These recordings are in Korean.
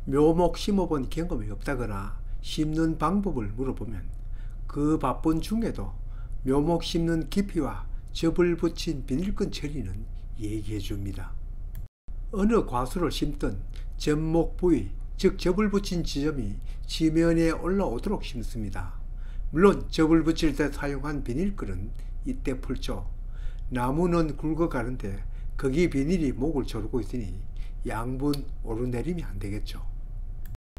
묘목 심어본 경험이 없다거나 심는 방법을 물어보면 그 바쁜 중에도 묘목 심는 깊이와 접을 붙인 비닐끈 처리는 얘기해 줍니다. 어느 과수를 심든 접목 부위, 즉 접을 붙인 지점이 지면에 올라오도록 심습니다. 물론 접을 붙일 때 사용한 비닐끈은 이때 풀죠. 나무는 굵어가는데 거기 비닐이 목을 조르고 있으니 양분 오르내림이 안 되겠죠.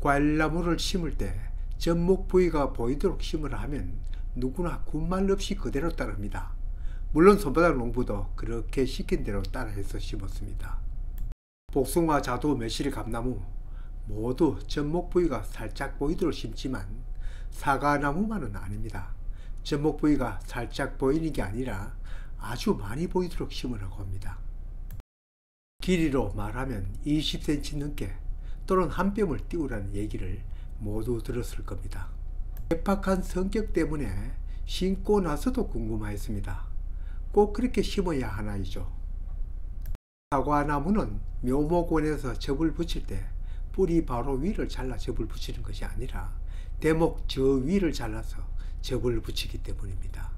과일나무를 심을 때 접목 부위가 보이도록 심으라 하면 누구나 군말 없이 그대로 따릅니다. 물론 손바닥 농부도 그렇게 시킨 대로 따라해서 심었습니다. 복숭아, 자두, 매실, 감나무 모두 접목 부위가 살짝 보이도록 심지만 사과나무만은 아닙니다. 접목 부위가 살짝 보이는 게 아니라 아주 많이 보이도록 심으라고 합니다. 길이로 말하면 20cm 넘게 또는 한 뼘을 띄우라는 얘기를 모두 들었을 겁니다. 괴팍한 성격 때문에 심고 나서도 궁금하였습니다. 꼭 그렇게 심어야 하나이죠. 사과나무는 묘목원에서 접을 붙일 때 뿌리 바로 위를 잘라 접을 붙이는 것이 아니라 대목 저 위를 잘라서 접을 붙이기 때문입니다.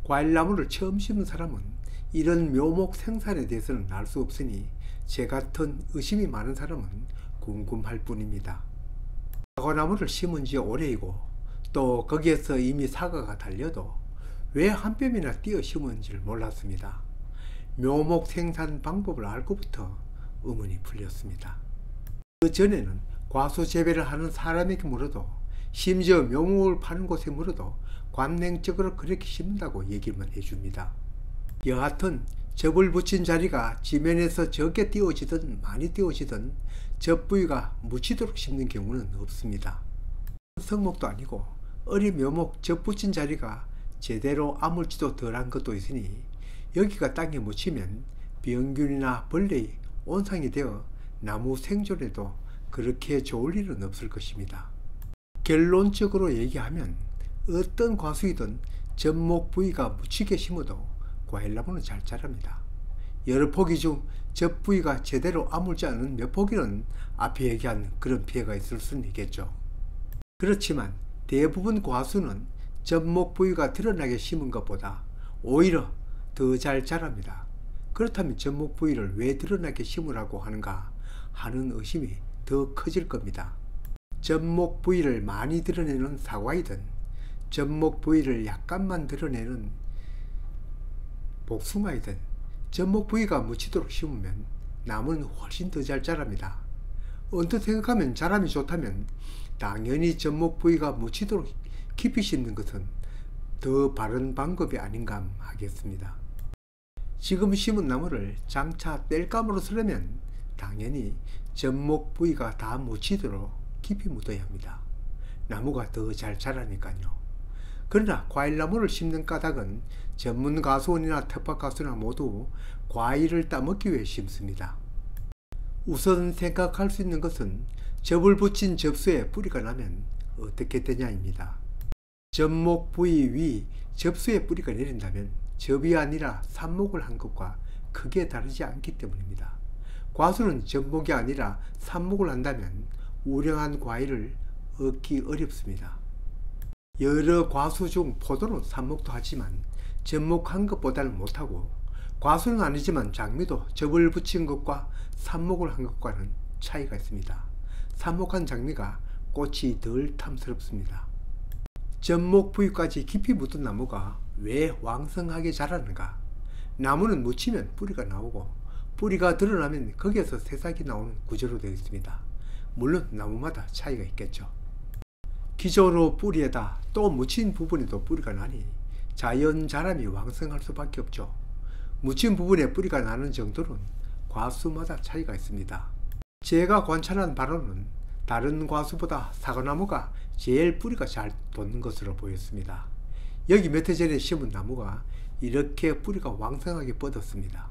과일나무를 처음 심은 사람은 이런 묘목 생산에 대해서는 알 수 없으니 제 같은 의심이 많은 사람은 궁금할 뿐입니다. 사과나무를 심은 지 오래이고 또 거기에서 이미 사과가 달려도 왜 한 뼘이나 띄어 심은지를 몰랐습니다. 묘목 생산 방법을 알고부터 의문이 풀렸습니다. 그 전에는 과수 재배를 하는 사람에게 물어도 심지어 묘목을 파는 곳에 물어도 관냉적으로 그렇게 심는다고 얘기만 해줍니다. 여하튼 접을 붙인 자리가 지면에서 적게 띄워지든 많이 띄워지든 접 부위가 묻히도록 심는 경우는 없습니다. 성목도 아니고 어린 묘목 접 붙인 자리가 제대로 아물지도 덜한 것도 있으니 여기가 땅에 묻히면 병균이나 벌레의 온상이 되어 나무 생존에도 그렇게 좋을 일은 없을 것입니다. 결론적으로 얘기하면 어떤 과수이든 접목 부위가 묻히게 심어도 과일나무는 잘 자랍니다. 여러 포기 중 접 부위가 제대로 아물지 않은 몇 포기는 앞에 얘기한 그런 피해가 있을 수는 있겠죠. 그렇지만 대부분 과수는 접목 부위가 드러나게 심은 것보다 오히려 더 잘 자랍니다. 그렇다면 접목 부위를 왜 드러나게 심으라고 하는가 하는 의심이 더 커질 겁니다. 접목 부위를 많이 드러내는 사과이든 접목 부위를 약간만 드러내는 복숭아이든 접목 부위가 묻히도록 심으면 나무는 훨씬 더 잘 자랍니다. 언뜻 생각하면 자람이 좋다면 당연히 접목 부위가 묻히도록 깊이 심는 것은 더 바른 방법이 아닌가 하겠습니다. 지금 심은 나무를 장차 땔감으로 쓰려면 당연히 접목 부위가 다 묻히도록 깊이 묻어야 합니다. 나무가 더 잘 자라니까요. 그러나 과일나무를 심는 까닭은 전문 과수원이나 텃밭가수나 모두 과일을 따먹기 위해 심습니다. 우선 생각할 수 있는 것은 접을 붙인 접수에 뿌리가 나면 어떻게 되냐입니다. 접목 부위 위 접수에 뿌리가 내린다면 접이 아니라 삽목을 한 것과 크게 다르지 않기 때문입니다. 과수는 접목이 아니라 삽목을 한다면 우량한 과일을 얻기 어렵습니다. 여러 과수 중 포도는 삽목도 하지만 접목한 것보다는 못하고, 과수는 아니지만 장미도 접을 붙인 것과 삽목을 한 것과는 차이가 있습니다. 삽목한 장미가 꽃이 덜 탐스럽습니다. 접목 부위까지 깊이 묻은 나무가 왜 왕성하게 자라는가? 나무는 묻히면 뿌리가 나오고 뿌리가 드러나면 거기에서 새싹이 나오는 구조로 되어 있습니다. 물론 나무마다 차이가 있겠죠. 기존으로 뿌리에다 또 묻힌 부분에도 뿌리가 나니 자연 자람이 왕성할 수밖에 없죠. 묻힌 부분에 뿌리가 나는 정도는 과수마다 차이가 있습니다. 제가 관찰한 바로는 다른 과수보다 사과나무가 제일 뿌리가 잘 돋는 것으로 보였습니다. 여기 몇 해 전에 심은 나무가 이렇게 뿌리가 왕성하게 뻗었습니다.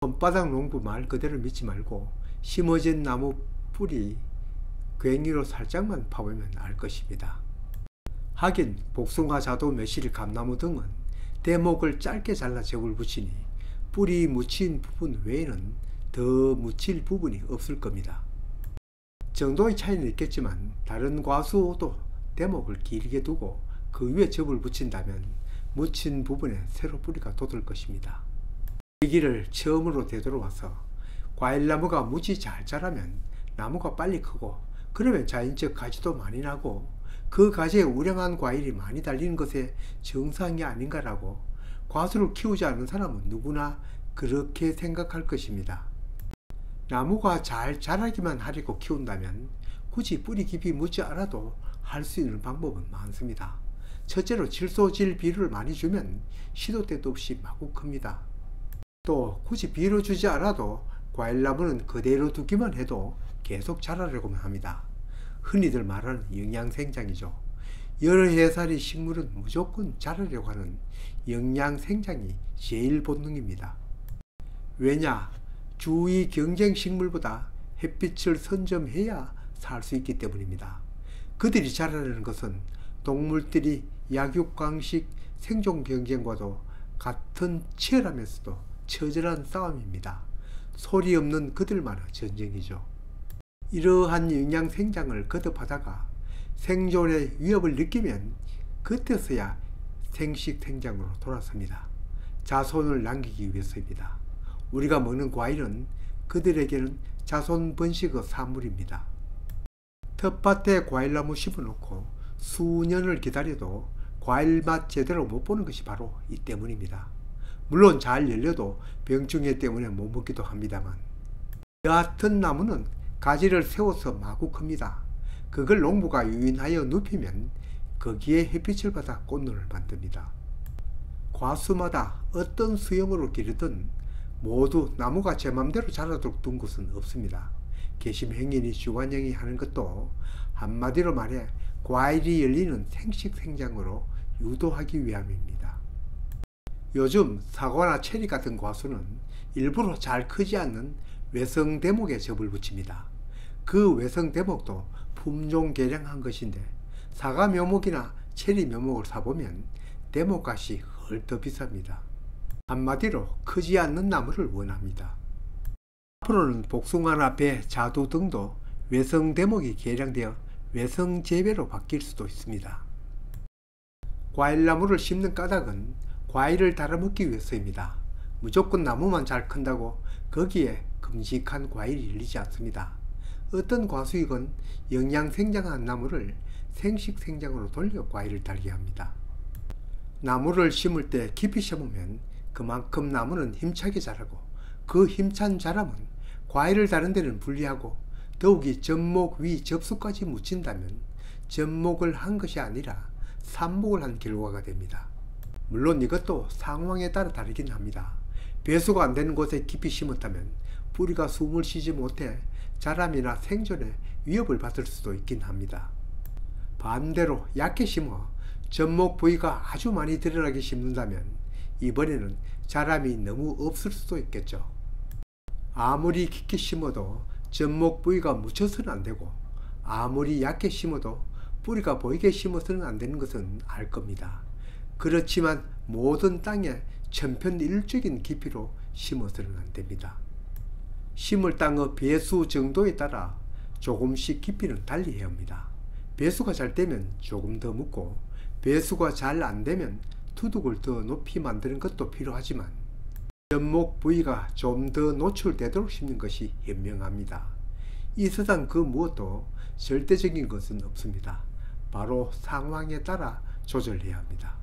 손바닥 농부 말 그대로 믿지 말고 심어진 나무 뿌리 괭이로 살짝만 파보면 알 것입니다. 하긴 복숭아, 자두, 매실, 감나무 등은 대목을 짧게 잘라 접을 붙이니 뿌리 묻힌 부분 외에는 더 묻힐 부분이 없을 겁니다. 정도의 차이는 있겠지만 다른 과수도 대목을 길게 두고 그 위에 접을 붙인다면 묻힌 부분에 새로 뿌리가 돋을 것입니다. 계기를 처음으로 되돌아와서 과일나무가 무지 잘 자라면 나무가 빨리 크고 그러면 자연적 가지도 많이 나고 그 가지에 우량한 과일이 많이 달리는 것에 정상이 아닌가라고 과수를 키우지 않은 사람은 누구나 그렇게 생각할 것입니다. 나무가 잘 자라기만 하려고 키운다면 굳이 뿌리 깊이 묻지 않아도 할 수 있는 방법은 많습니다. 첫째로 질소질 비료를 많이 주면 시도 때도 없이 마구 큽니다. 또 굳이 비료 주지 않아도 과일나무는 그대로 두기만 해도 계속 자라려고만 합니다. 흔히들 말하는 영양생장이죠. 여러 해살이 식물은 무조건 자라려고 하는 영양생장이 제일 본능입니다. 왜냐? 주위 경쟁 식물보다 햇빛을 선점해야 살 수 있기 때문입니다. 그들이 자라는 것은 동물들이 약육강식 생존 경쟁과도 같은 치열하면서도 처절한 싸움입니다. 소리 없는 그들만의 전쟁이죠. 이러한 영양 생장을 거듭하다가 생존의 위협을 느끼면 그때서야 생식 생장으로 돌아섭니다. 자손을 남기기 위해서입니다. 우리가 먹는 과일은 그들에게는 자손 번식의 산물입니다. 텃밭에 과일나무 심어놓고 수년을 기다려도 과일맛 제대로 못 보는 것이 바로 이 때문입니다. 물론 잘 열려도 병충해 때문에 못 먹기도 합니다만, 얕은 나무는 가지를 세워서 마구 큽니다. 그걸 농부가 유인하여 눕히면 거기에 햇빛을 받아 꽃눈을 만듭니다. 과수마다 어떤 수형으로 기르든 모두 나무가 제 맘대로 자라도록 둔 곳은 없습니다. 개심행인이 주관영이 하는 것도 한마디로 말해 과일이 열리는 생식생장으로 유도하기 위함입니다. 요즘 사과나 체리 같은 과수는 일부러 잘 크지 않는 외성대목에 접을 붙입니다. 그 외성대목도 품종 개량한 것인데 사과 묘목이나 체리 묘목을 사보면 대목값이 헐더 비쌉니다. 한마디로 크지 않는 나무를 원합니다. 앞으로는 복숭아나 배, 자두 등도 외성대목이 개량되어 외성재배로 바뀔 수도 있습니다. 과일나무를 심는 까닭은 과일을 달아먹기 위해서입니다. 무조건 나무만 잘 큰다고 거기에 큼직한 과일이 열리지 않습니다. 어떤 과수익은 영양생장한 나무를 생식생장으로 돌려 과일을 달게 합니다. 나무를 심을 때 깊이 심으면 그만큼 나무는 힘차게 자라고 그 힘찬 자람은 과일을 다른 데는 불리하고 더욱이 젖목 위 접수까지 묻힌다면 접목을 한 것이 아니라 삽목을 한 결과가 됩니다. 물론 이것도 상황에 따라 다르긴 합니다. 배수가 안 되는 곳에 깊이 심었다면 뿌리가 숨을 쉬지 못해 자람이나 생존에 위협을 받을 수도 있긴 합니다. 반대로 얕게 심어 접목 부위가 아주 많이 드러나게 심는다면 이번에는 자람이 너무 없을 수도 있겠죠. 아무리 깊게 심어도 접목 부위가 묻혀서는 안 되고 아무리 얕게 심어도 뿌리가 보이게 심어서는 안 되는 것은 알 겁니다. 그렇지만 모든 땅에 천편일적인 깊이로 심어서는 안 됩니다. 심을 땅의 배수 정도에 따라 조금씩 깊이는 달리해야 합니다. 배수가 잘 되면 조금 더 묻고 배수가 잘 안 되면 투둑을 더 높이 만드는 것도 필요하지만 접목 부위가 좀 더 노출되도록 심는 것이 현명합니다. 이 세상 그 무엇도 절대적인 것은 없습니다. 바로 상황에 따라 조절해야 합니다.